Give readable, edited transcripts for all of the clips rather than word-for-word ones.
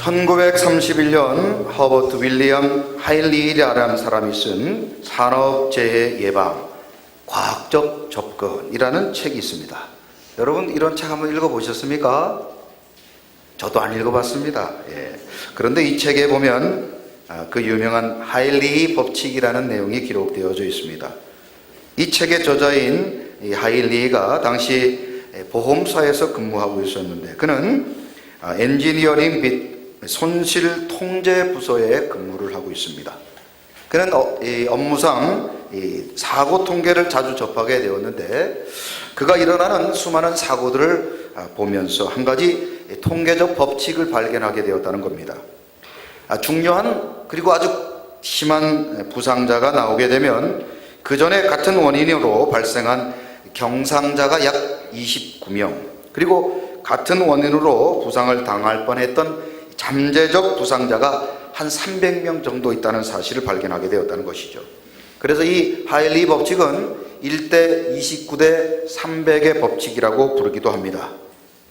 1931년 허버트 윌리엄 하일리라는 사람이 쓴 산업재해 예방, 과학적 접근이라는 책이 있습니다. 여러분 이런 책 한번 읽어보셨습니까? 저도 안 읽어봤습니다. 그런데 이 책에 보면 그 유명한 하일리 법칙이라는 내용이 기록되어져 있습니다. 이 책의 저자인 이 하일리가 당시 보험사에서 근무하고 있었는데 그는 엔지니어링 및 손실 통제 부서에 근무를 하고 있습니다. 그는 이 업무상 사고 통계를 자주 접하게 되었는데 그가 일어나는 수많은 사고들을 보면서 한 가지 통계적 법칙을 발견하게 되었다는 겁니다. 중요한 그리고 아주 심한 부상자가 나오게 되면 그 전에 같은 원인으로 발생한 경상자가 약 29명, 그리고 같은 원인으로 부상을 당할 뻔했던 잠재적 부상자가 한 300명 정도 있다는 사실을 발견하게 되었다는 것이죠. 그래서 이 하일리 법칙은 1대 29대 300의 법칙이라고 부르기도 합니다.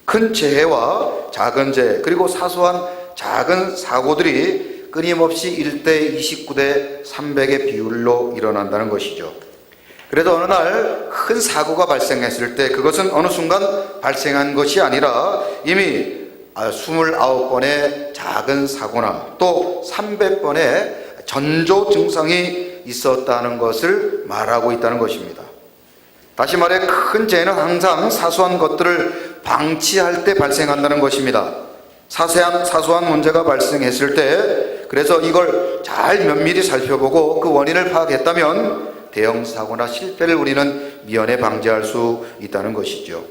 큰 재해와 작은 재해 그리고 사소한 작은 사고들이 끊임없이 1대 29대 300의 비율로 일어난다는 것이죠. 그래서 어느 날 큰 사고가 발생했을 때 그것은 어느 순간 발생한 것이 아니라 이미 29번의 작은 사고나 또 300번의 전조 증상이 있었다는 것을 말하고 있다는 것입니다. 다시 말해 큰 재해는 항상 사소한 것들을 방치할 때 발생한다는 것입니다. 사소한 문제가 발생했을 때 그래서 이걸 잘 면밀히 살펴보고 그 원인을 파악했다면 대형 사고나 실패를 우리는 미연에 방지할 수 있다는 것이죠.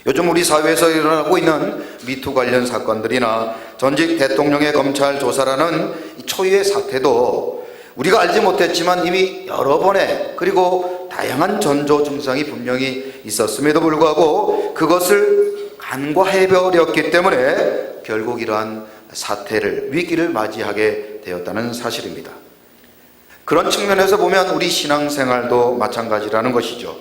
요즘 우리 사회에서 일어나고 있는 미투 관련 사건들이나 전직 대통령의 검찰 조사라는 초유의 사태도 우리가 알지 못했지만 이미 여러 번의 그리고 다양한 전조 증상이 분명히 있었음에도 불구하고 그것을 간과해버렸기 때문에 결국 이러한 사태를 위기를 맞이하게 되었다는 사실입니다. 그런 측면에서 보면 우리 신앙생활도 마찬가지라는 것이죠.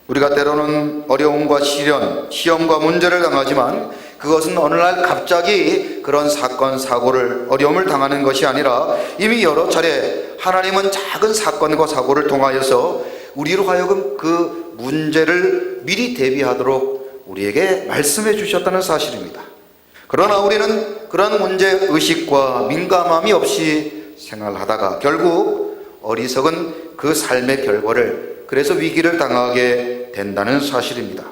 우리가 때로는 어려움과 시련, 시험과 문제를 당하지만 그것은 어느 날 갑자기 그런 사건, 사고를, 어려움을 당하는 것이 아니라 이미 여러 차례 하나님은 작은 사건과 사고를 통하여서 우리로 하여금 그 문제를 미리 대비하도록 우리에게 말씀해 주셨다는 사실입니다. 그러나 우리는 그런 문제의식과 민감함이 없이 생활하다가 결국 어리석은 그 삶의 결과를 그래서 위기를 당하게 된다는 사실입니다.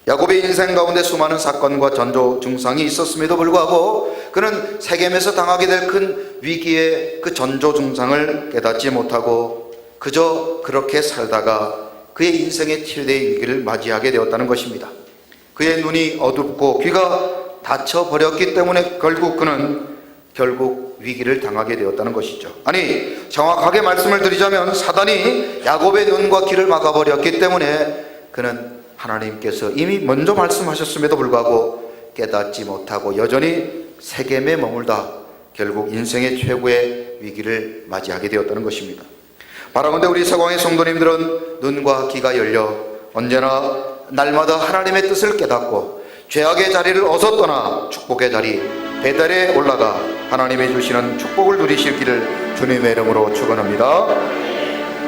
야곱의 인생 가운데 수많은 사건과 전조 증상이 있었음에도 불구하고 그는 세겜에서 당하게 될 큰 위기의 그 전조 증상을 깨닫지 못하고 그저 그렇게 살다가 그의 인생의 최대의 위기를 맞이하게 되었다는 것입니다. 그의 눈이 어둡고 귀가 닫혀버렸기 때문에 그는 위기를 당하게 되었다는 것이죠. 아니 정확하게 말씀을 드리자면 사단이 야곱의 눈과 귀를 막아버렸기 때문에 그는 하나님께서 이미 먼저 말씀하셨음에도 불구하고 깨닫지 못하고 여전히 세겜에 머물다 결국 인생의 최고의 위기를 맞이하게 되었다는 것입니다. 바라건대 우리 서광의 성도님들은 눈과 귀가 열려 언제나 날마다 하나님의 뜻을 깨닫고 죄악의 자리를 어서 떠나 축복의 자리 배달에 올라가 하나님이 주시는 축복을 누리실 길을 주님의 이름으로 축원합니다.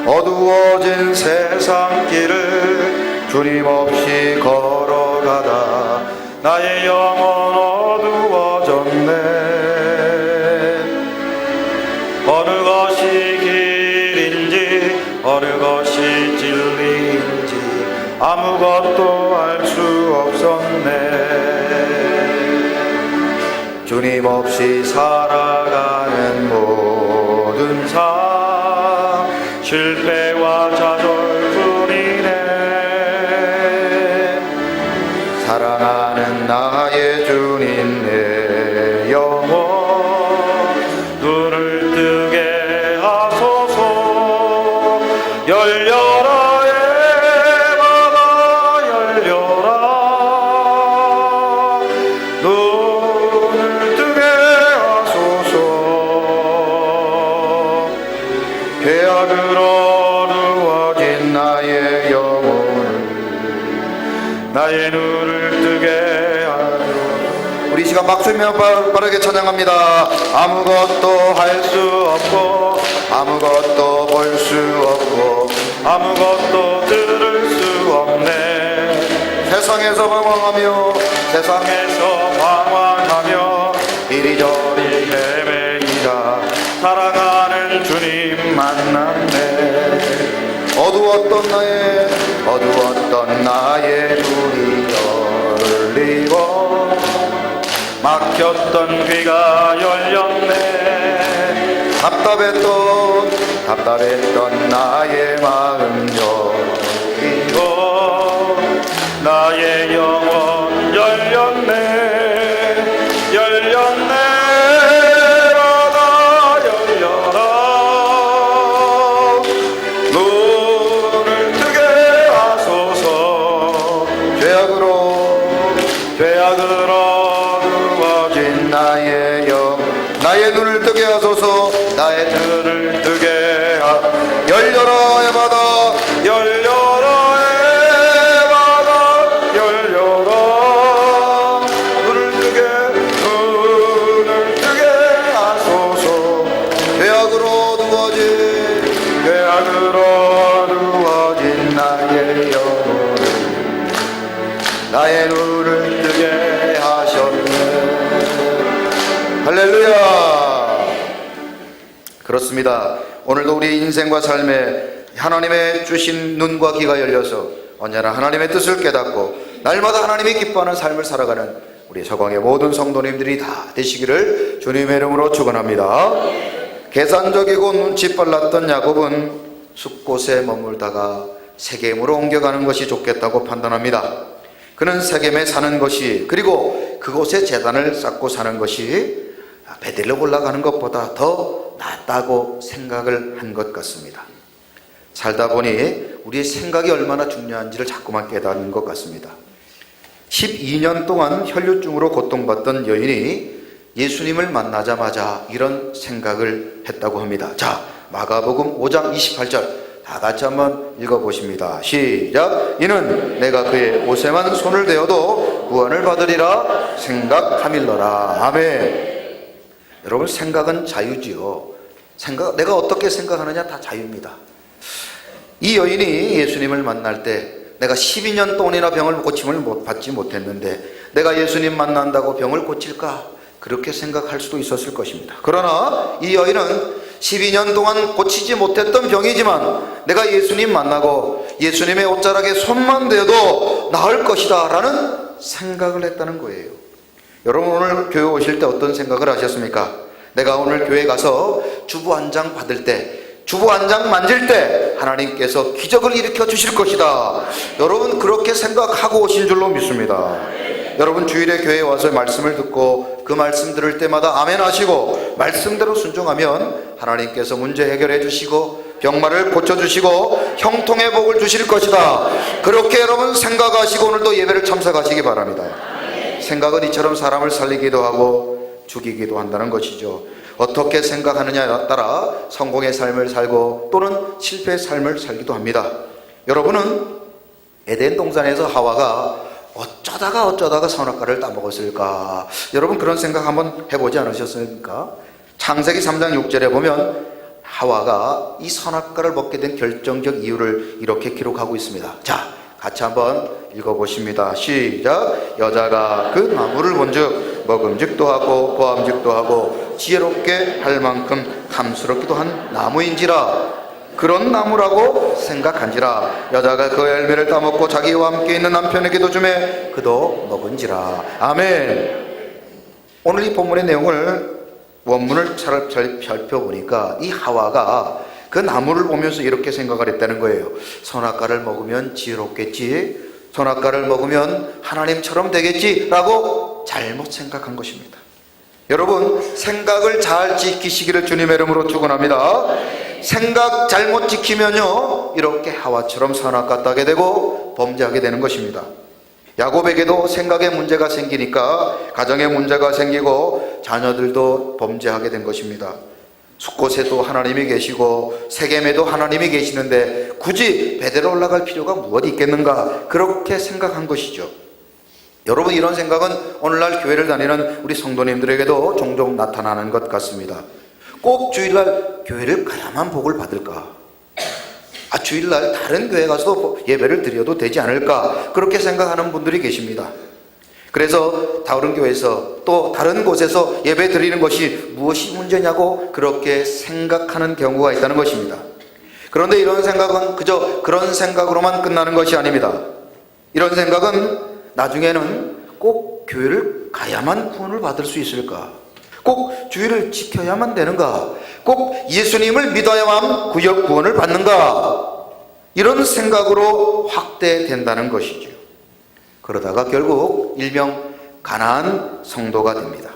어두워진 세상 길을 주님 없이 걸어가다 나의 영혼 어두워졌네. 어느 것이 길인지 어느 것이 진리인지 아무것도 알 수 없었네. 주님 없이 살아가는 모든 삶 실패와 좌절뿐이네. 사랑하는 나의 주님 내 영혼 눈을 뜨게 하소서. 열려라 에바가 열려라. 눈을 뜨게 하소서. 죄악으로 어두워진 나의 영혼을 나의 눈을 뜨게 하소서. 우리 시간 시간 박수며 빠르게 찬양합니다. 아무것도 할 수 없고 아무것도 볼 수 없고 아무것도 들을 수 없네. 세상에서 방황하며 이리저리 헤매이다 살아가는 주님 만났네. 어두웠던 나의 눈이 열리고 막혔던 귀가 열렸네. 답답했던 나의 마음 열리고 나의 영혼 열렸네. 열어라 열려라. 눈을 뜨게 하소서. 죄악으로 누워진 나의 눈을 뜨게 하소서. 나의 눈을 뜨게 열려라 에바다. 열려라 열려라. 눈을 뜨게 하소서. 죄악으로 누워진 나의 눈을 뜨게 하셨네. 할렐루야. 그렇습니다. 오늘도 우리 인생과 삶에 하나님의 주신 눈과 귀가 열려서 언제나 하나님의 뜻을 깨닫고 날마다 하나님이 기뻐하는 삶을 살아가는 우리 서광의 모든 성도님들이 다 되시기를 주님의 이름으로 축원합니다. 계산적이고 눈치 빨랐던 야곱은 숲곳에 머물다가 세겜으로 옮겨가는 것이 좋겠다고 판단합니다. 그는 세겜에 사는 것이, 그리고 그곳에 제단을 쌓고 사는 것이 베델로 올라가는 것보다 더 낫다고 생각을 한 것 같습니다. 살다 보니 우리의 생각이 얼마나 중요한지를 자꾸만 깨닫는 것 같습니다. 12년 동안 혈류증으로 고통받던 여인이 예수님을 만나자마자 이런 생각을 했다고 합니다. 자, 마가복음 5장 28절 다 같이 한번 읽어보십니다. 시작. 이는 내가 그의 옷에만 손을 대어도 구원을 받으리라 생각함일러라. 아멘. 여러분, 생각은 자유지요. 내가 어떻게 생각하느냐 다 자유입니다. 이 여인이 예수님을 만날 때 내가 12년 동안이나 병을 고침을 받지 못했는데 내가 예수님 만난다고 병을 고칠까? 그렇게 생각할 수도 있었을 것입니다. 그러나 이 여인은 12년 동안 고치지 못했던 병이지만 내가 예수님 만나고 예수님의 옷자락에 손만 대도 나을 것이다 라는 생각을 했다는 거예요. 여러분, 오늘 교회 오실 때 어떤 생각을 하셨습니까? 내가 오늘 교회 가서 주부 한 장 받을 때, 주부 한 장 만질 때 하나님께서 기적을 일으켜 주실 것이다. 여러분, 그렇게 생각하고 오신 줄로 믿습니다. 여러분, 주일에 교회에 와서 말씀을 듣고 그 말씀 들을 때마다 아멘 하시고 말씀대로 순종하면 하나님께서 문제 해결해 주시고 병마를 고쳐주시고 형통의 복을 주실 것이다. 그렇게 여러분 생각하시고 오늘도 예배를 참석하시기 바랍니다. 생각은 이처럼 사람을 살리기도 하고 죽이기도 한다는 것이죠. 어떻게 생각하느냐에 따라 성공의 삶을 살고 또는 실패의 삶을 살기도 합니다. 여러분은 에덴 동산에서 하와가 어쩌다가 선악과를 따먹었을까? 여러분, 그런 생각 한번 해보지 않으셨습니까? 창세기 3장 6절에 보면 하와가 이 선악과를 먹게 된 결정적 이유를 이렇게 기록하고 있습니다. 자, 같이 한번 읽어보십니다. 시작. 여자가 그 나무를 본즉 먹음직도 하고 보암직도 하고 지혜롭게 할 만큼 탐스럽기도 한 나무인지라. 그런 나무라고 생각한지라. 여자가 그 열매를 따먹고 자기와 함께 있는 남편에게도 주매 그도 먹은지라. 아멘. 오늘 이 본문의 내용을 원문을 잘 살펴보니까 이 하와가 그 나무를 보면서 이렇게 생각을 했다는 거예요. 선악과를 먹으면 지혜롭겠지, 선악과를 먹으면 하나님처럼 되겠지 라고 잘못 생각한 것입니다. 여러분, 생각을 잘 지키시기를 주님의 이름으로 축원합니다. 생각 잘못 지키면요 이렇게 하와처럼 선악과 따게 되고 범죄하게 되는 것입니다. 야곱에게도 생각에 문제가 생기니까 가정에 문제가 생기고 자녀들도 범죄하게 된 것입니다. 숫곳에도 하나님이 계시고 세겜에도 하나님이 계시는데 굳이 베델로 올라갈 필요가 무엇이 있겠는가, 그렇게 생각한 것이죠. 여러분, 이런 생각은 오늘날 교회를 다니는 우리 성도님들에게도 종종 나타나는 것 같습니다. 꼭 주일날 교회를 가야만 복을 받을까? 주일날 다른 교회 가서도 예배를 드려도 되지 않을까? 그렇게 생각하는 분들이 계십니다. 그래서 다른 교회에서 또 다른 곳에서 예배 드리는 것이 무엇이 문제냐고 그렇게 생각하는 경우가 있다는 것입니다. 그런데 이런 생각은 그저 그런 생각으로만 끝나는 것이 아닙니다. 이런 생각은 나중에는 꼭 교회를 가야만 구원을 받을 수 있을까? 꼭 주일을 지켜야만 되는가? 꼭 예수님을 믿어야만 구역 구원을 받는가? 이런 생각으로 확대된다는 것이죠. 그러다가 결국 일명 가나안 성도가 됩니다.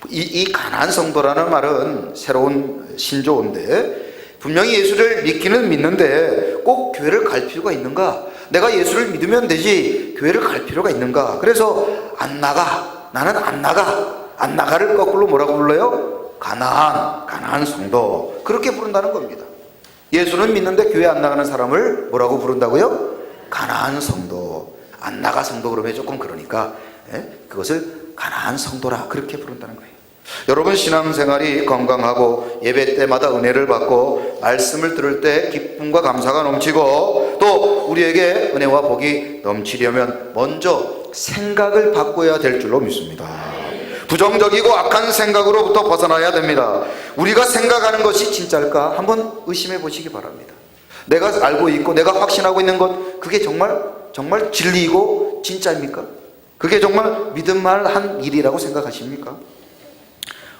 이 가나안 성도라는 말은 새로운 신조어인데, 분명히 예수를 믿기는 믿는데 꼭 교회를 갈 필요가 있는가? 내가 예수를 믿으면 되지 교회를 갈 필요가 있는가? 그래서 안 나가, 나는 안 나가. 안 나가를 거꾸로 뭐라고 불러요? 가나안 성도, 그렇게 부른다는 겁니다. 예수는 믿는데 교회 안 나가는 사람을 뭐라고 부른다고요? 가나안 성도. 안 나가 성도 그러면 조금 그러니까 그것을 가나안 성도라 그렇게 부른다는 거예요. 여러분, 신앙생활이 건강하고 예배 때마다 은혜를 받고 말씀을 들을 때 기쁨과 감사가 넘치고 또 우리에게 은혜와 복이 넘치려면 먼저 생각을 바꿔야 될 줄로 믿습니다. 부정적이고 악한 생각으로부터 벗어나야 됩니다. 우리가 생각하는 것이 진짜일까? 한번 의심해 보시기 바랍니다. 내가 알고 있고 내가 확신하고 있는 것, 그게 정말 진리이고 진짜입니까? 그게 정말 믿음만한 일이라고 생각하십니까?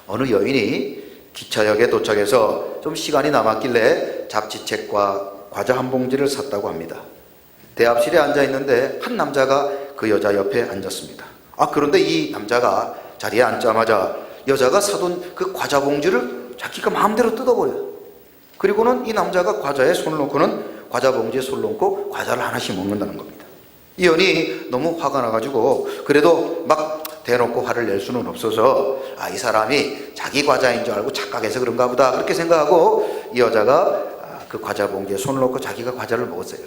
어느 여인이 기차역에 도착해서 좀 시간이 남았길래 잡지책과 과자 한 봉지를 샀다고 합니다. 대합실에 앉아 있는데 한 남자가 그 여자 옆에 앉았습니다. 그런데 이 남자가 자리에 앉자마자 여자가 사둔 그 과자 봉지를 자기가 마음대로 뜯어버려요. 그리고는 이 남자가 과자에 손을 놓고는 과자 봉지에 손을 놓고 과자를 하나씩 먹는다는 겁니다. 이 여인이 너무 화가 나가지고 그래도 막 대놓고 화를 낼 수는 없어서 이 사람이 자기 과자인 줄 알고 착각해서 그런가 보다 그렇게 생각하고 이 여자가 그 과자 봉지에 손을 놓고 자기가 과자를 먹었어요.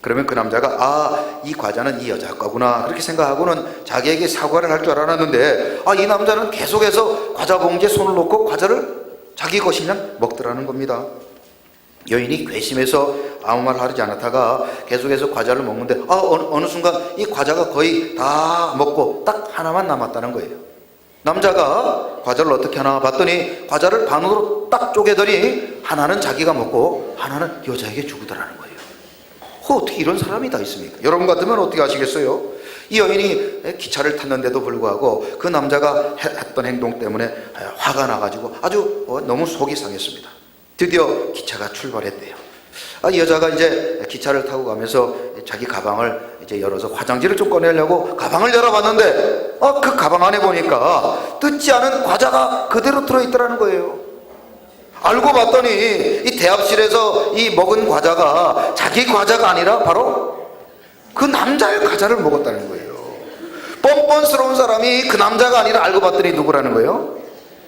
그러면 그 남자가 이 과자는 이 여자 거구나 그렇게 생각하고는 자기에게 사과를 할 줄 알았는데 이 남자는 계속해서 과자 봉지에 손을 놓고 과자를 자기 것이면 먹더라는 겁니다. 여인이 괘씸해서 아무 말 하지 않았다가 계속해서 과자를 먹는데 어느 순간 이 과자가 거의 다 먹고 딱 하나만 남았다는 거예요. 남자가 과자를 어떻게 하나 봤더니 과자를 반으로 딱 쪼개더니 하나는 자기가 먹고 하나는 여자에게 주고더라는 거예요. 어떻게 이런 사람이 다 있습니까? 여러분 같으면 어떻게 하시겠어요? 이 여인이 기차를 탔는데도 불구하고 그 남자가 했던 행동 때문에 화가 나가지고 아주 너무 속이 상했습니다. 드디어 기차가 출발했대요. 이 여자가 이제 기차를 타고 가면서 자기 가방을 이제 열어서 화장지를 좀 꺼내려고 가방을 열어봤는데 그 가방 안에 보니까 뜯지 않은 과자가 그대로 들어있더라는 거예요. 알고 봤더니 이 대합실에서 이 먹은 과자가 자기 과자가 아니라 바로 그 남자의 과자를 먹었다는 거예요. 뻔뻔스러운 사람이 그 남자가 아니라 알고 봤더니 누구라는 거예요?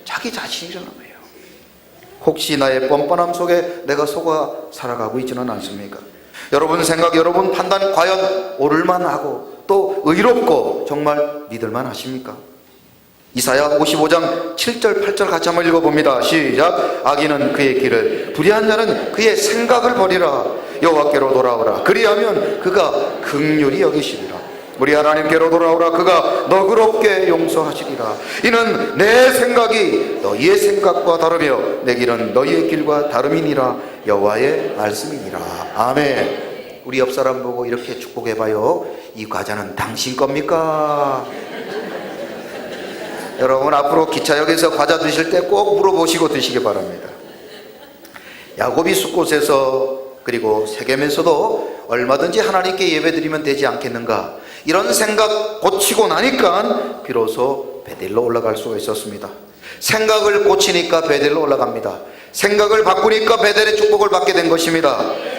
자기 자신이라는 거예요. 혹시 나의 뻔뻔함 속에 내가 속아 살아가고 있지는 않습니까? 여러분 생각, 여러분 판단 과연 옳을만하고 또 의롭고 정말 믿을만 하십니까? 이사야 55장 7절 8절 같이 한번 읽어봅니다. 시작. 악인은 그의 길을, 불의한 자는 그의 생각을 버리라. 여호와께로 돌아오라. 그리하면 그가 긍휼히 여기시리라. 우리 하나님께로 돌아오라. 그가 너그럽게 용서하시리라. 이는 내 생각이 너희의 생각과 다르며 내 길은 너희의 길과 다름이니라. 여호와의 말씀이니라. 아멘. 우리 옆 사람 보고 이렇게 축복해봐요. 이 과자는 당신 겁니까? 여러분 앞으로 기차역에서 과자 드실 때 꼭 물어보시고 드시기 바랍니다. 야곱이 숫곳에서 그리고 세겜에서도 얼마든지 하나님께 예배드리면 되지 않겠는가, 이런 생각 고치고 나니까 비로소 베델로 올라갈 수가 있었습니다. 생각을 고치니까 베델로 올라갑니다. 생각을 바꾸니까 베델의 축복을 받게 된 것입니다.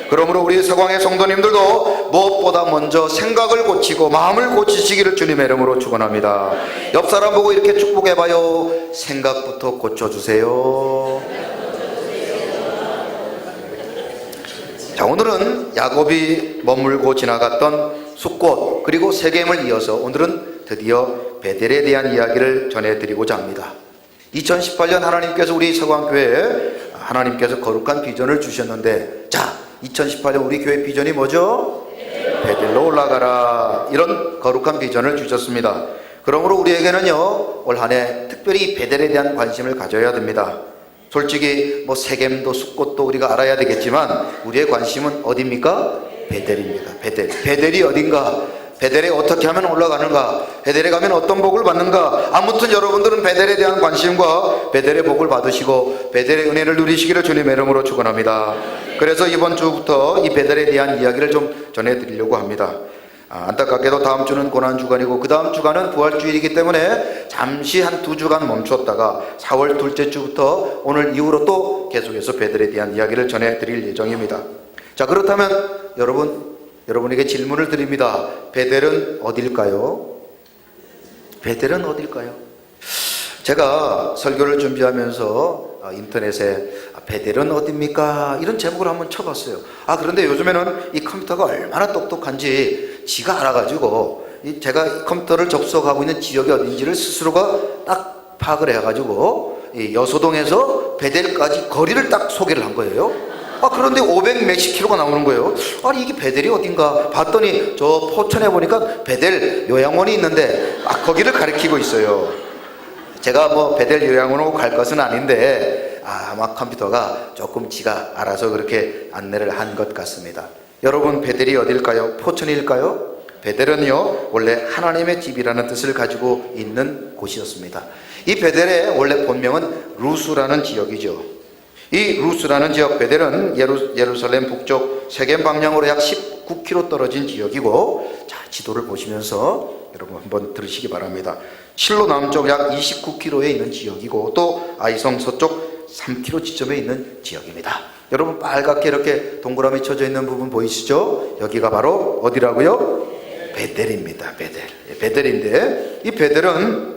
그러므로 우리 서광의 성도님들도 무엇보다 먼저 생각을 고치고 마음을 고치시기를 주님의 이름으로 축원합니다. 옆 사람 보고 이렇게 축복해봐요. 생각부터 고쳐주세요. 자, 오늘은 야곱이 머물고 지나갔던 숫꽃, 그리고 세겜을 이어서 오늘은 드디어 베델에 대한 이야기를 전해드리고자 합니다. 2018년 하나님께서 우리 서광교회에 하나님께서 거룩한 비전을 주셨는데, 자, 2018년 우리 교회 비전이 뭐죠? 베델로 올라가라, 이런 거룩한 비전을 주셨습니다. 그러므로 우리에게는요, 올 한 해 특별히 베델에 대한 관심을 가져야 됩니다. 솔직히 뭐 세겜도 숫꽃도 우리가 알아야 되겠지만 우리의 관심은 어디입니까? 베델입니다. 베델이 어딘가, 베델에 어떻게 하면 올라가는가, 베델에 가면 어떤 복을 받는가. 아무튼 여러분들은 베델에 대한 관심과 베델의 복을 받으시고 베델의 은혜를 누리시기를 주님의 이름으로 축원합니다. 그래서 이번 주부터 이 베델에 대한 이야기를 좀 전해드리려고 합니다. 안타깝게도 다음 주는 고난주간이고 그 다음 주간은 부활주일이기 때문에 잠시 한 2주간 멈췄다가 4월 둘째 주부터 오늘 이후로 또 계속해서 베델에 대한 이야기를 전해드릴 예정입니다. 자, 그렇다면 여러분에게 질문을 드립니다. 베델은 어딜까요? 베델은 어딜까요? 제가 설교를 준비하면서 인터넷에 베델은 어딥니까? 이런 제목을 한번 쳐봤어요. 그런데 요즘에는 이 컴퓨터가 얼마나 똑똑한지 지가 알아가지고 제가 컴퓨터를 접속하고 있는 지역이 어딘지를 스스로가 딱 파악을 해가지고 이 여소동에서 베델까지 거리를 딱 소개를 한 거예요. 그런데 500 몇십 킬로가 나오는 거예요. 아니, 이게 베델이 어딘가 봤더니 저 포천에 보니까 베델 요양원이 있는데 거기를 가리키고 있어요. 제가 뭐 베델 요양원으로 갈 것은 아닌데 아마 컴퓨터가 조금 지가 알아서 그렇게 안내를 한 것 같습니다. 여러분, 베델이 어딜까요? 포천일까요? 베델은요, 원래 하나님의 집이라는 뜻을 가지고 있는 곳이었습니다. 이 베델의 원래 본명은 루스라는 지역이죠. 이 루스라는 지역, 베델은 예루살렘 북쪽 세겜 방향으로 약 19km 떨어진 지역이고, 자, 지도를 보시면서 여러분 한번 들으시기 바랍니다. 실로 남쪽 약 29km에 있는 지역이고, 또 아이성 서쪽 3km 지점에 있는 지역입니다. 여러분, 빨갛게 이렇게 동그라미 쳐져 있는 부분 보이시죠? 여기가 바로 어디라고요? 베델입니다. 베델인데, 이 베델은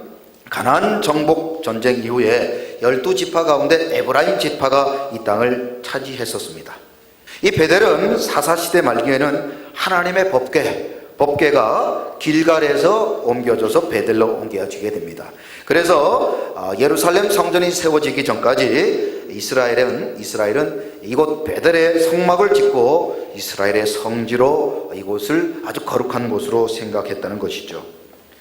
가나안 정복 전쟁 이후에 12지파 가운데 에브라임 지파가 이 땅을 차지했었습니다. 이 베델은 사사시대 말기에는 하나님의 법궤가 길갈에서 옮겨져서 베델로 옮겨지게 됩니다. 그래서 예루살렘 성전이 세워지기 전까지 이스라엘은 이곳 베델에 성막을 짓고 이스라엘의 성지로 이곳을 아주 거룩한 곳으로 생각했다는 것이죠.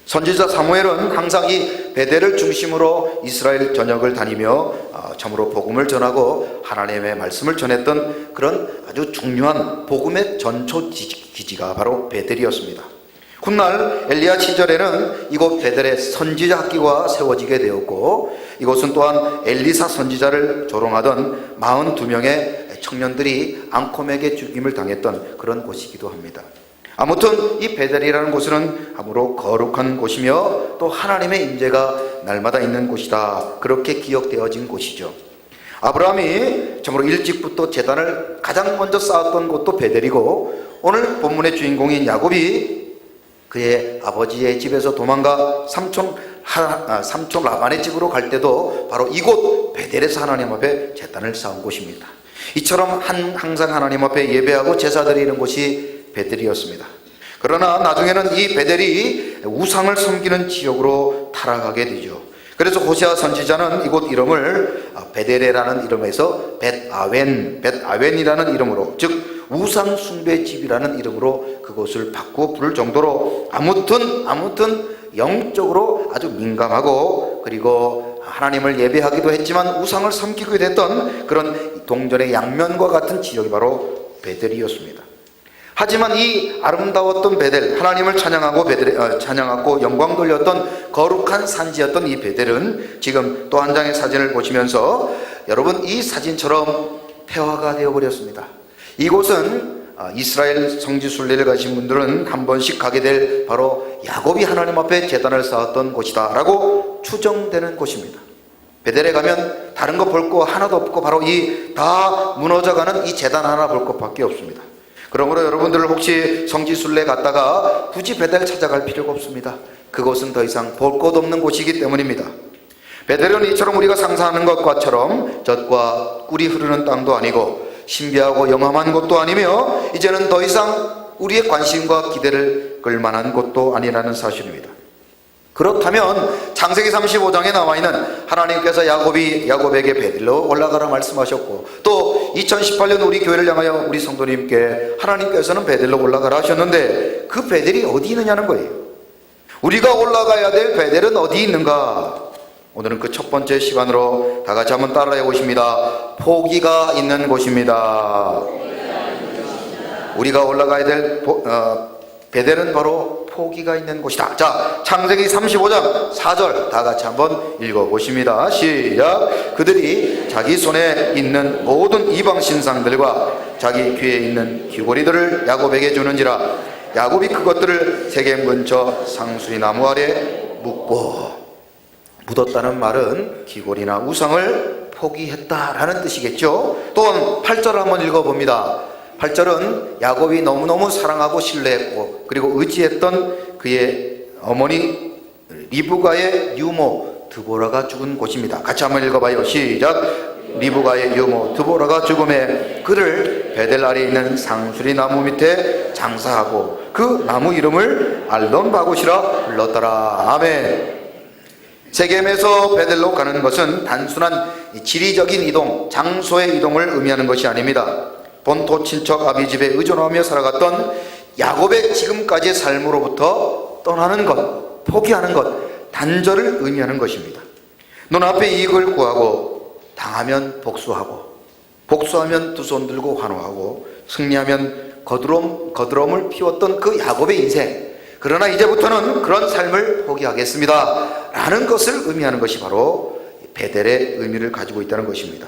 선지자 사무엘은 항상 이 베델을 중심으로 이스라엘 전역을 다니며 참으로 복음을 전하고 하나님의 말씀을 전했던 그런 아주 중요한 복음의 전초 기지가 바로 베델이었습니다. 훗날 엘리야 시절에는 이곳 베델에 선지자 학교가 세워지게 되었고, 이곳은 또한 엘리사 선지자를 조롱하던 42명의 청년들이 앙콤에게 죽임을 당했던 그런 곳이기도 합니다. 아무튼 이 베델이라는 곳은 아무로 거룩한 곳이며 또 하나님의 임재가 날마다 있는 곳이다, 그렇게 기억되어진 곳이죠. 아브라함이 참으로 일찍부터 제단을 가장 먼저 쌓았던 곳도 베델이고, 오늘 본문의 주인공인 야곱이 그의 아버지의 집에서 도망가 삼촌 라반의 집으로 갈 때도 바로 이곳 베델에서 하나님 앞에 제단을 쌓은 곳입니다. 이처럼 항상 하나님 앞에 예배하고 제사 드리는 곳이 베델이었습니다. 그러나 나중에는 이 베델이 우상을 섬기는 지역으로 타락하게 되죠. 그래서 호세아 선지자는 이곳 이름을 베델이라는 이름에서 벳아웬이라는 이름으로, 즉 우상 숭배 집이라는 이름으로 그곳을 바꾸어 부를 정도로 아무튼 영적으로 아주 민감하고, 그리고 하나님을 예배하기도 했지만 우상을 섬기기도 했던 그런 동전의 양면과 같은 지역이 바로 베델이었습니다. 하지만 이 아름다웠던 베델, 하나님을 찬양하고 영광 돌렸던 거룩한 산지였던 이 베델은 지금 또 한 장의 사진을 보시면서 여러분, 이 사진처럼 폐허가 되어버렸습니다. 이곳은 이스라엘 성지 순례를 가신 분들은 한 번씩 가게 될 바로 야곱이 하나님 앞에 제단을 쌓았던 곳이다 라고 추정되는 곳입니다. 베델에 가면 다른 거 볼 거 하나도 없고 바로 이 다 무너져가는 이 제단 하나 볼 것밖에 없습니다. 그러므로 여러분들 혹시 성지순례 갔다가 굳이 베델 찾아갈 필요가 없습니다. 그곳은 더 이상 볼 것 없는 곳이기 때문입니다. 베델은 이처럼 우리가 상상하는 것과처럼 젖과 꿀이 흐르는 땅도 아니고 신비하고 영험한 곳도 아니며 이제는 더 이상 우리의 관심과 기대를 끌 만한 것도 아니라는 사실입니다. 그렇다면 창세기 35장에 나와 있는 하나님께서 야곱에게 베들로 올라가라 말씀하셨고, 또 2018년 우리 교회를 향하여 우리 성도님께 하나님께서는 베들로 올라가라 하셨는데, 그 베델이 어디 있느냐는 거예요. 우리가 올라가야 될 베델은 어디 있는가? 오늘은 그 첫 번째 시간으로 다 같이 한번 따라해 보십니다. 포기가 있는 곳입니다. 우리가 올라가야 될 베델은 바로 포기가 있는 곳이다. 자, 창세기 35장 4절 다 같이 한번 읽어보십니다. 시작. 그들이 자기 손에 있는 모든 이방 신상들과 자기 귀에 있는 귀고리들을 야곱에게 주는지라. 야곱이 그것들을 세겜 근처 상수리 나무 아래 묻고, 묻었다는 말은 귀고리나 우상을 포기했다라는 뜻이겠죠. 또한 8절을 한번 읽어봅니다. 8절은 야곱이 너무너무 사랑하고 신뢰했고 그리고 의지했던 그의 어머니 리브가의 유모 드보라가 죽은 곳입니다. 같이 한번 읽어봐요. 시작. 리브가의 유모 드보라가 죽음에 그를 베델 아래에 있는 상수리 나무 밑에 장사하고 그 나무 이름을 알돈 바굿이라 불렀더라. 아멘. 세겜에서 베델로 가는 것은 단순한 지리적인 이동, 장소의 이동을 의미하는 것이 아닙니다. 본토 친척 아비 집에 의존하며 살아갔던 야곱의 지금까지의 삶으로부터 떠나는 것, 포기하는 것, 단절을 의미하는 것입니다. 눈앞의 이익을 구하고 당하면 복수하고, 복수하면 두 손 들고 환호하고, 승리하면 거드럼을 피웠던 그 야곱의 인생. 그러나 이제부터는 그런 삶을 포기하겠습니다 라는 것을 의미하는 것이 바로 베델의 의미를 가지고 있다는 것입니다.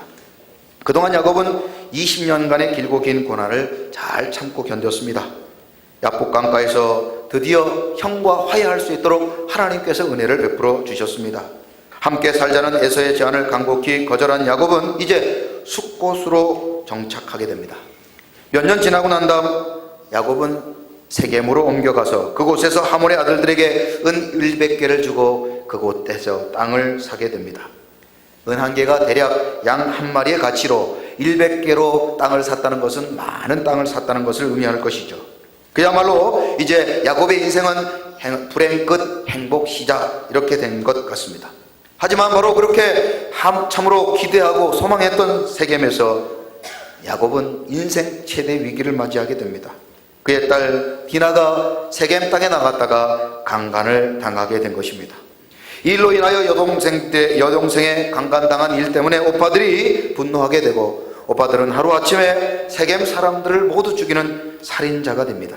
그동안 야곱은 20년간의 길고 긴 고난을 잘 참고 견뎠습니다. 야복 강가에서 드디어 형과 화해할 수 있도록 하나님께서 은혜를 베풀어 주셨습니다. 함께 살자는 에서의 제안을 간곡히 거절한 야곱은 이제 숫곳으로 정착하게 됩니다. 몇 년 지나고 난 다음 야곱은 세겜으로 옮겨가서 그곳에서 하몬의 아들들에게 은 100개를 주고 그곳에서 땅을 사게 됩니다. 은 한 개가 대략 양 한 마리의 가치로 100개로 땅을 샀다는 것은 많은 땅을 샀다는 것을 의미할 것이죠. 그야말로 이제 야곱의 인생은 불행 끝 행복 시작 이렇게 된 것 같습니다. 하지만 바로 그렇게 참으로 기대하고 소망했던 세겜에서 야곱은 인생 최대 위기를 맞이하게 됩니다. 그의 딸 디나가 세겜 땅에 나갔다가 강간을 당하게 된 것입니다. 이 일로 인하여 여동생의 강간당한 일 때문에 오빠들이 분노하게 되고, 오빠들은 하루아침에 세겜 사람들을 모두 죽이는 살인자가 됩니다.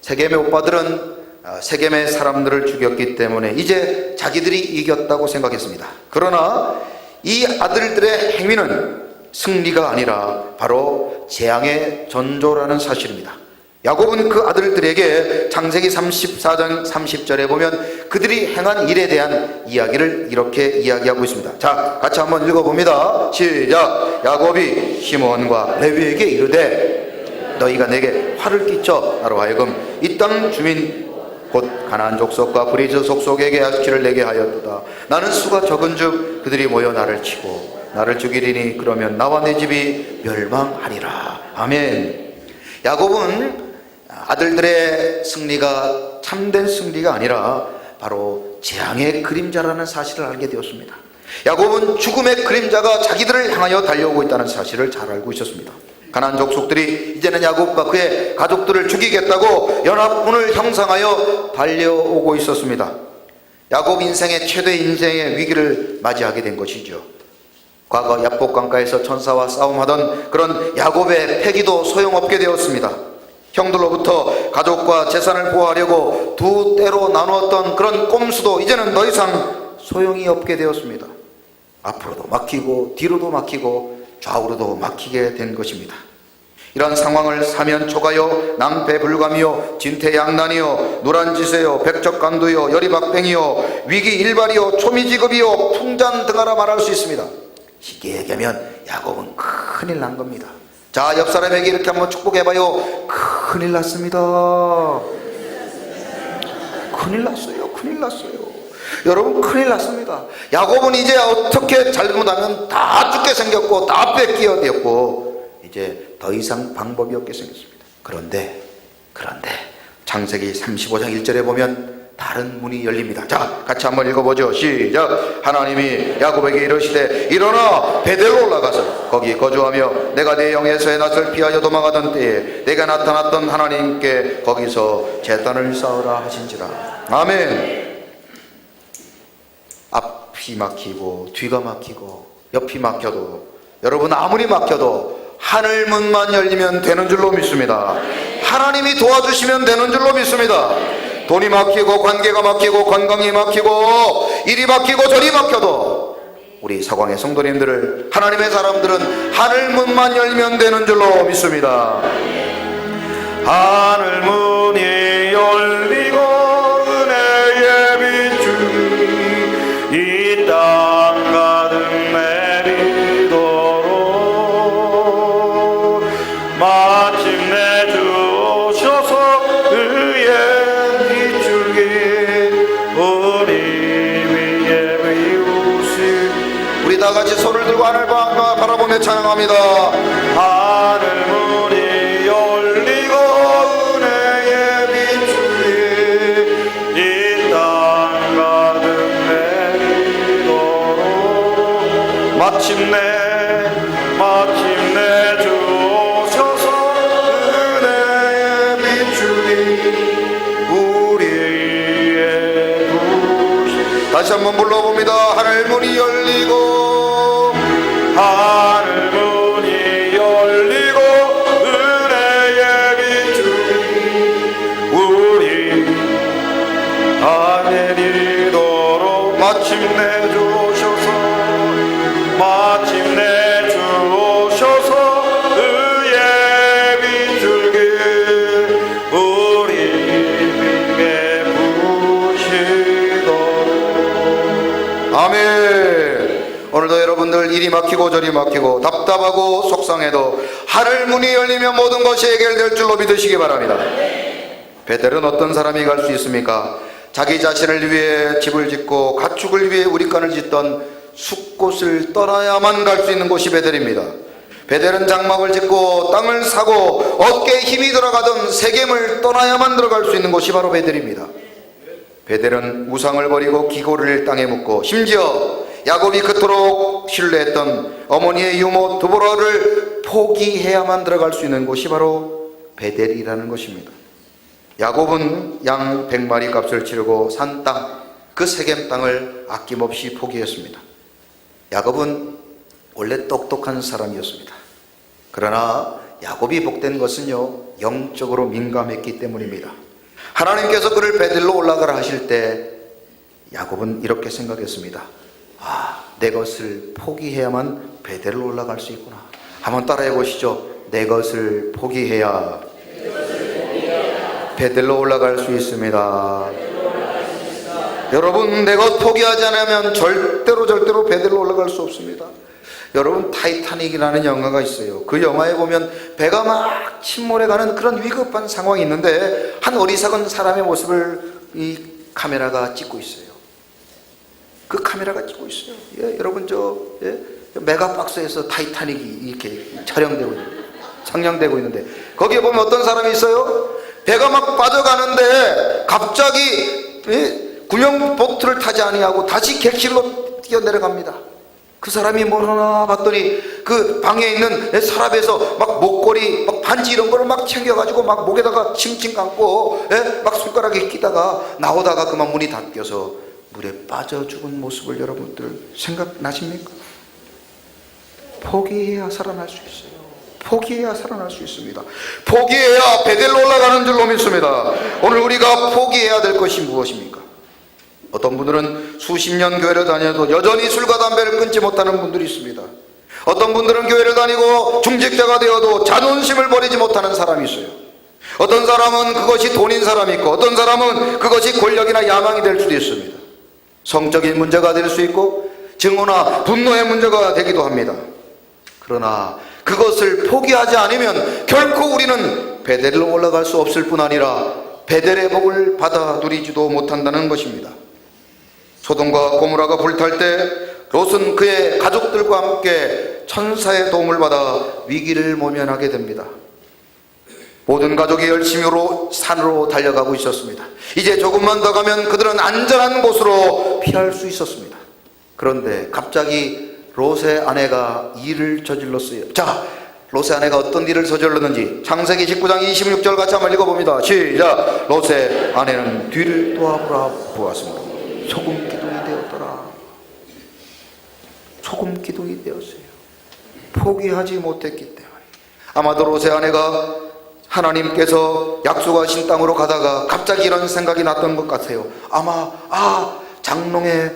세겜의 오빠들은 세겜의 사람들을 죽였기 때문에 이제 자기들이 이겼다고 생각했습니다. 그러나 이 아들들의 행위는 승리가 아니라 바로 재앙의 전조라는 사실입니다. 야곱은 그 아들들에게 창세기 34장 30절에 보면 그들이 행한 일에 대한 이야기를 이렇게 이야기하고 있습니다. 자, 같이 한번 읽어봅니다. 시작. 야곱이 시므온과 레위에게 이르되 너희가 내게 화를 끼쳐 나로 하여금 이 땅 주민 곧 가나안 족속과 브리즈 족속에게 악취를 내게 하였도다. 나는 수가 적은즉 그들이 모여 나를 치고 나를 죽이리니 그러면 나와 내 집이 멸망하리라. 아멘. 야곱은 아들들의 승리가 참된 승리가 아니라 바로 재앙의 그림자라는 사실을 알게 되었습니다. 야곱은 죽음의 그림자가 자기들을 향하여 달려오고 있다는 사실을 잘 알고 있었습니다. 가나안 족속들이 이제는 야곱과 그의 가족들을 죽이겠다고 연합군을 형성하여 달려오고 있었습니다. 야곱 인생의 최대 인생의 위기를 맞이하게 된 것이죠. 과거 야복 강가에서 천사와 싸움하던 그런 야곱의 패기도 소용없게 되었습니다. 형들로부터 가족과 재산을 보호하려고 두 때로 나누었던 그런 꼼수도 이제는 더 이상 소용이 없게 되었습니다. 앞으로도 막히고 뒤로도 막히고 좌우로도 막히게 된 것입니다. 이런 상황을 사면초가요, 낭패불감이요, 진퇴양난이요, 노란지세요, 백척간두요, 열이박뱅이요, 위기일발이요, 초미지급이요, 풍잔등하라 말할 수 있습니다. 쉽게 얘기하면 야곱은 큰일 난 겁니다. 자, 옆 사람에게 이렇게 한번 축복해봐요. 큰일 났습니다. 큰일 났어요. 큰일 났어요. 여러분, 큰일 났습니다. 야곱은 이제 어떻게 잘못하면 다 죽게 생겼고 다 뺏기게 되었고 이제 더 이상 방법이 없게 생겼습니다. 그런데 그런데 창세기 35장 1절에 보면 다른 문이 열립니다. 자, 같이 한번 읽어보죠. 시작. 하나님이 야곱에게 이르시되 일어나 베델로 올라가서 거기 거주하며 내가 내 영에서의 낯을 피하여 도망하던 때에 내가 나타났던 하나님께 거기서 제단을 쌓으라 하신지라. 아멘. 앞이 막히고 뒤가 막히고 옆이 막혀도, 여러분 아무리 막혀도 하늘문만 열리면 되는 줄로 믿습니다. 하나님이 도와주시면 되는 줄로 믿습니다. 돈이 막히고 관계가 막히고 건강이 막히고 일이 막히고 저리 막혀도 우리 서광의 성도님들을, 하나님의 사람들은 하늘문만 열면 되는 줄로 믿습니다. 하늘문이 열리고 은혜의 빛이 이 땅 가득 내리도록 마침내 주셔서 의의 빛줄기 우리 위에 비우시. 우리 다 같이 손을 들고 하늘 바라보며 찬양합니다. 하늘문이 열리고 은혜의 빛줄이 이 땅 가득 내리도록 마침내 주셔서 은혜의 빛줄이 우리의 부시. 다시 한번 불러봅니다. 하늘문이 열리고 하늘문이 열리고 은혜의 빛줄이 우리 다 내리도록 마침내 주셔서 의의 빛줄기 우리 위에 부시도록. 아멘. 오늘도 여러분들 일이 막히고 저리 막히고 답답하고 속상해도 하늘문이 열리면 모든 것이 해결될 줄로 믿으시기 바랍니다. 베델은 어떤 사람이 갈 수 있습니까? 자기 자신을 위해 집을 짓고 가축을 위해 우리간을 짓던 숲곳을 떠나야만 갈 수 있는 곳이 베델입니다. 베델은 장막을 짓고 땅을 사고 어깨에 힘이 들어가던 세겜을 떠나야만 들어갈 수 있는 곳이 바로 베델입니다. 베델은 우상을 버리고 기고를 땅에 묻고 심지어 야곱이 그토록 신뢰했던 어머니의 유모 드보라를 포기해야만 들어갈 수 있는 곳이 바로 베델이라는 것입니다. 야곱은 양 100마리 값을 치르고 산 땅, 그 세겜 땅을 아낌없이 포기했습니다. 야곱은 원래 똑똑한 사람이었습니다. 그러나 야곱이 복된 것은요, 영적으로 민감했기 때문입니다. 하나님께서 그를 베델로 올라가라 하실 때 야곱은 이렇게 생각했습니다. 내 것을 포기해야만 베델로 올라갈 수 있구나. 한번 따라해 보시죠. 내 것을 포기해야 베델로 올라갈 수 있습니다. 여러분, 내 것 포기하지 않으면 절대로 베델로 올라갈 수 없습니다. 여러분, 타이타닉이라는 영화가 있어요. 그 영화에 보면 배가 막 침몰해가는 그런 위급한 상황이 있는데 한 어리석은 사람의 모습을 이 카메라가 찍고 있어요. 그 카메라가 찍고 있어요. 여러분, 메가박스에서 타이타닉이 이렇게 상영되고 있는데 거기에 보면 어떤 사람이 있어요? 배가 막 빠져가는데 갑자기 구명보트를 타지 아니하고 다시 객실로 뛰어내려갑니다. 그 사람이 뭘 하나 봤더니 그 방에 있는 서랍에서 막 목걸이, 막 반지 이런 거를 막 챙겨가지고 막 목에다가 칭칭 감고 막 손가락에 끼다가 나오다가 그만 문이 닫혀서 물에 빠져 죽은 모습을 여러분들 생각나십니까? 포기해야 살아날 수 있어요. 포기해야 살아날 수 있습니다. 포기해야 베델로 올라가는 줄로 믿습니다. 오늘 우리가 포기해야 될 것이 무엇입니까? 어떤 분들은 수십 년 교회를 다녀도 여전히 술과 담배를 끊지 못하는 분들이 있습니다. 어떤 분들은 교회를 다니고 중직자가 되어도 자존심을 버리지 못하는 사람이 있어요. 어떤 사람은 그것이 돈인 사람이 있고 어떤 사람은 그것이 권력이나 야망이 될 수도 있습니다. 성적인 문제가 될 수 있고 증오나 분노의 문제가 되기도 합니다. 그러나 그것을 포기하지 않으면 결코 우리는 베델로 올라갈 수 없을 뿐 아니라 베델의 복을 받아 누리지도 못한다는 것입니다. 소돔과 고모라가 불탈 때 롯은 그의 가족들과 함께 천사의 도움을 받아 위기를 모면하게 됩니다. 모든 가족이 열심히로 산으로 달려가고 있었습니다. 이제 조금만 더 가면 그들은 안전한 곳으로 피할 수 있었습니다. 그런데 갑자기 롯의 아내가 일을 저질렀어요. 자, 롯의 아내가 어떤 일을 저질렀는지 창세기 19장 26절 같이 한번 읽어봅니다. 시작. 롯의 아내는 뒤를 돌아보았습니다. 소금 기둥이 되었더라. 소금 기둥이 되었어요. 포기하지 못했기 때문에. 아마도 롯의 아내가 하나님께서 약속하신 땅으로 가다가 갑자기 이런 생각이 났던 것 같아요. 아마 장롱에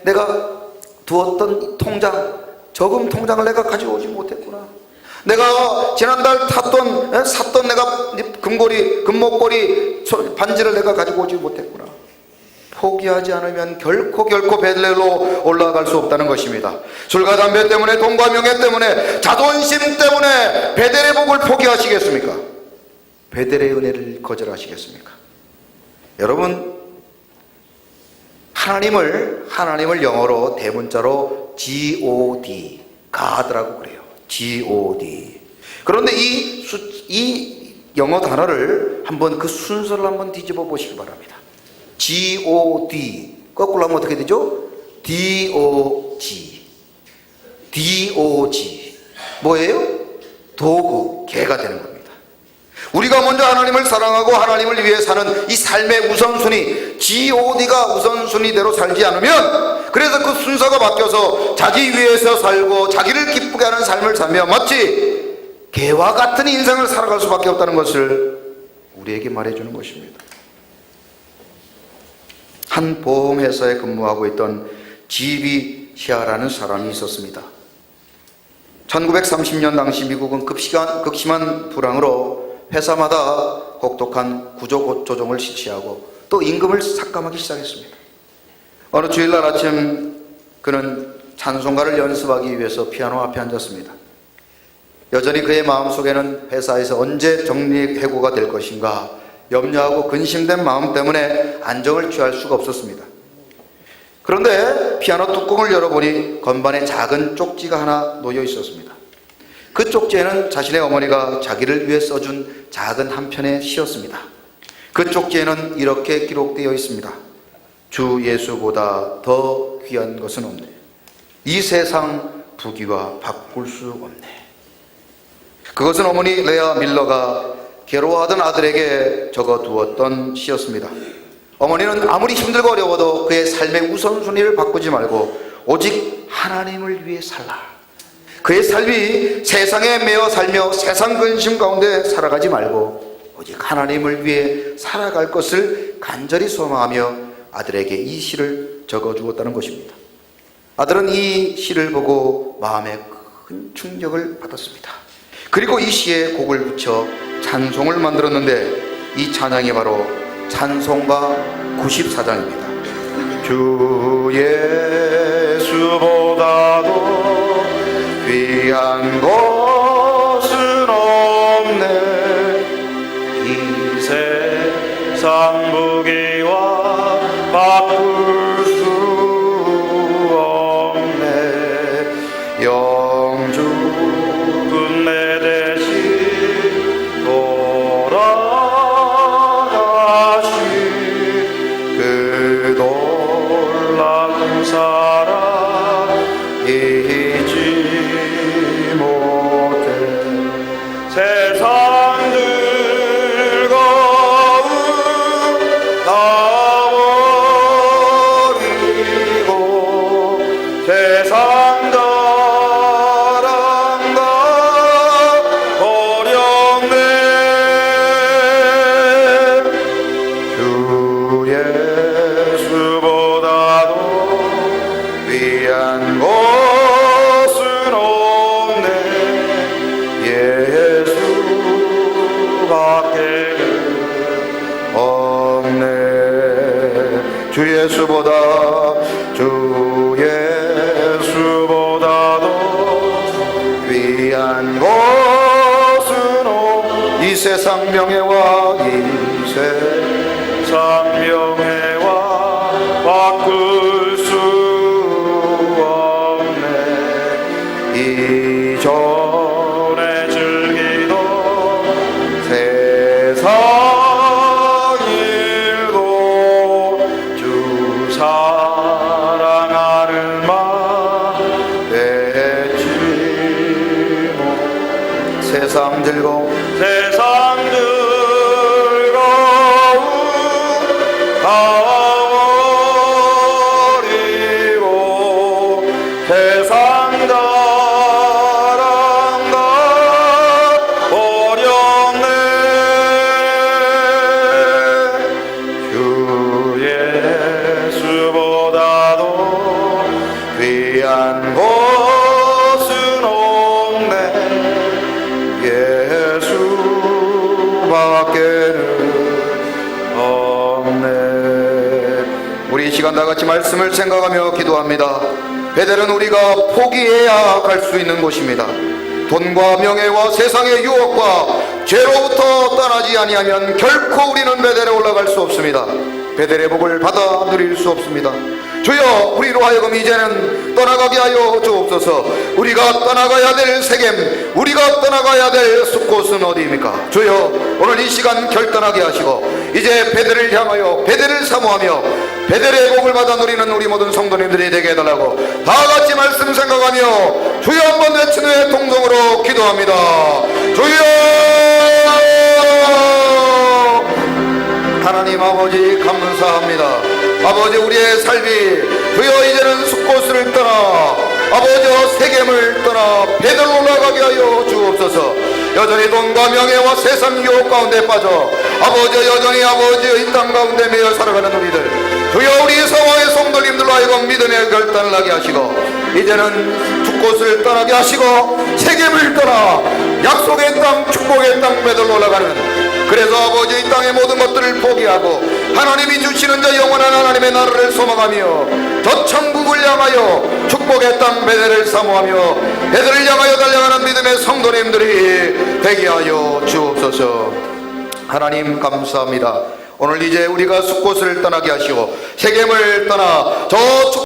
내가 두었던 통장, 저금 통장을 내가 가지고 오지 못했구나. 내가 지난달 샀던 내가 금목걸이 반지를 내가 가지고 오지 못했구나. 포기하지 않으면 결코 베들레로 올라갈 수 없다는 것입니다. 술과 담배 때문에, 돈과 명예 때문에, 자존심 때문에 베델의 복을 포기하시겠습니까? 베델의 은혜를 거절하시겠습니까? 여러분, 하나님을 영어로 대문자로 God, God라고 그래요. God. 그런데 이 영어 단어를 한번 그 순서를 한번 뒤집어 보시기 바랍니다. God, 거꾸로 하면 어떻게 되죠? DOG. 뭐예요? 도구, 개가 되는 겁니다. 우리가 먼저 하나님을 사랑하고 하나님을 위해 사는 이 삶의 우선순위, GOD가 우선순위대로 살지 않으면, 그래서 그 순서가 바뀌어서 자기 위해서 살고 자기를 기쁘게 하는 삶을 살며 마치 개와 같은 인생을 살아갈 수밖에 없다는 것을 우리에게 말해주는 것입니다. 한 보험회사에 근무하고 있던 지비 시아라는 사람이 있었습니다. 1930년 당시 미국은 극심한 불황으로 회사마다 혹독한 구조조정을 실시하고 또 임금을 삭감하기 시작했습니다. 어느 주일날 아침 그는 찬송가를 연습하기 위해서 피아노 앞에 앉았습니다. 여전히 그의 마음속에는 회사에서 언제 정리해고가 될 것인가 염려하고 근심된 마음 때문에 안정을 취할 수가 없었습니다. 그런데 피아노 뚜껑을 열어보니 건반에 작은 쪽지가 하나 놓여 있었습니다. 그 쪽지에는 자신의 어머니가 자기를 위해 써준 작은 한 편의 시였습니다. 그 쪽지에는 이렇게 기록되어 있습니다. 주 예수보다 더 귀한 것은 없네. 이 세상 부귀와 바꿀 수 없네. 그것은 어머니 레아 밀러가 괴로워하던 아들에게 적어두었던 시였습니다. 어머니는 아무리 힘들고 어려워도 그의 삶의 우선순위를 바꾸지 말고 오직 하나님을 위해 살라. 그의 삶이 세상에 매여 살며 세상 근심 가운데 살아가지 말고 오직 하나님을 위해 살아갈 것을 간절히 소망하며 아들에게 이 시를 적어주었다는 것입니다. 아들은 이 시를 보고 마음에 큰 충격을 받았습니다. 그리고 이 시에 곡을 붙여 찬송을 만들었는데 이 찬양이 바로 찬송가 94장입니다. 주 예수보다도 귀한 것은 없네. 이 세상 부귀와 바꿀 수 없네. 영주 끝내 대신 돌아가신 그 놀라운 사랑 잊지 못해. 세상 즐거움 다 버리고 세상 자랑과 어렵네. 주 예수보다도 귀한 것은 없네. 예수밖에 없네. 주 예수보다 주 예수보다도 귀한 것은 이 세상 명예와 이 세상 명예와 바꿀 수 없네. 이전에 즐기던 세상 즐거움 세상 즐거움 다 버리고 세상 자랑 다 버렸네. 주 예수보다도 귀한 것은 없네. 예수밖에는 없네. 우리 이 시간 다 같이 말씀을 생각하며 기도합니다. 베델은 우리가 포기해야 갈 수 있는 곳입니다. 돈과 명예와 세상의 유혹과 죄로부터 떠나지 아니하면 결코 우리는 베델에 올라갈 수 없습니다. 베델의 복을 받아 누릴 수 없습니다. 주여, 우리로 하여금 이제는 떠나가게 하여 주옵소서. 우리가 떠나가야 될 세겜, 우리가 떠나가야 될 숫곳은 어디입니까? 주여, 오늘 이 시간 결단하게 하시고 이제 베델을 향하여 베델을 사모하며 베델의 복을 받아 누리는 우리 모든 성도님들이 되게 해달라고 다 같이 말씀 생각하며 주여 한번 외친 후에 동성으로 기도합니다. 주여, 하나님 아버지 감사합니다. 아버지, 우리의 삶이 주여 이제는 숲곳을 떠나 아버지와 세겜을 떠나 베델로 올라가게 하여 주옵소서. 여전히 돈과 명예와 세상 유혹 가운데 빠져 아버지 여전히 아버지의 이 땅 가운데 매여 살아가는 우리들, 주여 우리 성화의 성도님들로 하여금 믿음의 결단을 하게 하시고 이제는 숲곳을 떠나게 하시고 세겜을 떠나 약속의 땅 축복의 땅 베델로 올라가는, 그래서 아버지 이 땅의 모든 것들을 포기하고 하나님이 주시는 자 영원한 하나님의 나라를 소망하며 저 천국을 향하여 축복의 땅 베델을 사모하며 베델을 향하여 달려가는 믿음의 성도님들이 되게 하여 주옵소서. 하나님 감사합니다. 오늘 이제 우리가 숲곳을 떠나게 하시고 세겜을 떠나 저